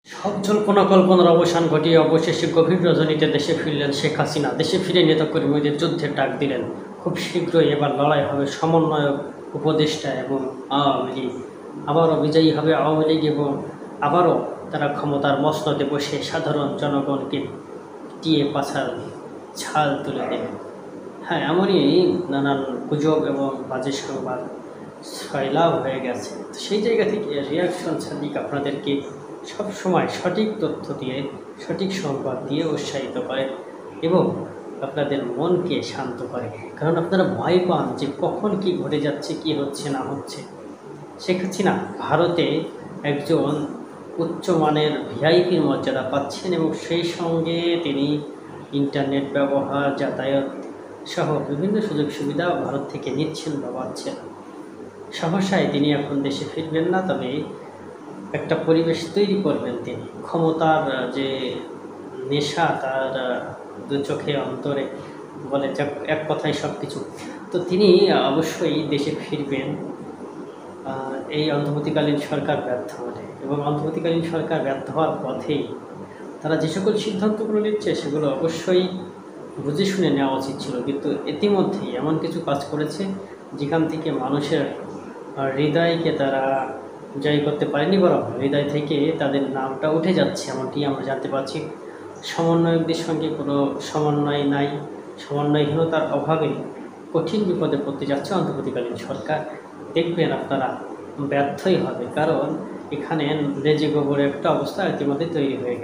সব জল্পনা কল্পনার অবসান ঘটিয়ে অবশেষে গভীর রজনীতে দেশে ফিরলেন শেখ হাসিনা। দেশে ফিরে নেতাকর্মীদের যুদ্ধের ডাক দিলেন। খুব শীঘ্রই এবার লড়াই হবে সমন্বয়ক, উপদেষ্টা এবং আওয়ামী লীগ। আবারও বিজয়ী হবে আওয়ামী লীগ এবং আবারও তারা ক্ষমতার মসনদে বসে সাধারণ জনগণকে টিয়ে পাছার ছাল তুলে দেবে। হ্যাঁ, এমনই নানান গুজব এবং বাজে সংবাদ ছয়লাভ হয়ে গেছে। তো সেই জায়গা থেকে রিয়াকশন সাদিক আপনাদেরকে সবসময় সঠিক তথ্য দিয়ে, সঠিক সংবাদ দিয়ে উৎসাহিত করে এবং আপনাদের মনকে শান্ত করে। কারণ আপনারা ভয় পান যে কখন কি ঘটে যাচ্ছে, কি হচ্ছে না হচ্ছে। শেখ হাসিনা ভারতে একজন উচ্চমানের ভিআইপির মর্যাদা পাচ্ছেন এবং সেই সঙ্গে তিনি ইন্টারনেট ব্যবহার, যাতায়াত সহ বিভিন্ন সুযোগ সুবিধা ভারত থেকে নিচ্ছেন বা পাচ্ছেন। সহসায় তিনি এখন দেশে ফিরবেন না, তবে একটা পরিবেশ তৈরি করবেন তিনি। ক্ষমতার যে নেশা তার দু চোখে অন্তরে বলে এক কথায় সব কিছু। তো তিনি অবশ্যই দেশে ফিরবেন এই অন্তর্বর্তীকালীন সরকার ব্যর্থ হলে, এবং অন্তর্বর্তীকালীন সরকার ব্যর্থ হওয়ার পথেই তারা যে সকল সিদ্ধান্তগুলো নিচ্ছে সেগুলো অবশ্যই বুঝে শুনে নেওয়া উচিত ছিল। কিন্তু ইতিমধ্যেই এমন কিছু কাজ করেছে যেখান থেকে মানুষের হৃদয়কে তারা জয় করতে পারেনি, বরং হৃদয় থেকে তাদের নামটা উঠে যাচ্ছে, এমনটি আমরা জানতে পারছি। সমন্বয়কদের সঙ্গে কোনো সমন্বয় নাই, সমন্বয়হীনতার অভাবে কঠিন বিপদে পড়তে যাচ্ছে অন্তর্বর্তীকালীন সরকার। দেখবেন আপনারা ব্যর্থই হবে, কারণ এখানে লেজে গোবরে একটা অবস্থা ইতিমধ্যে তৈরি হয়ে গেছে।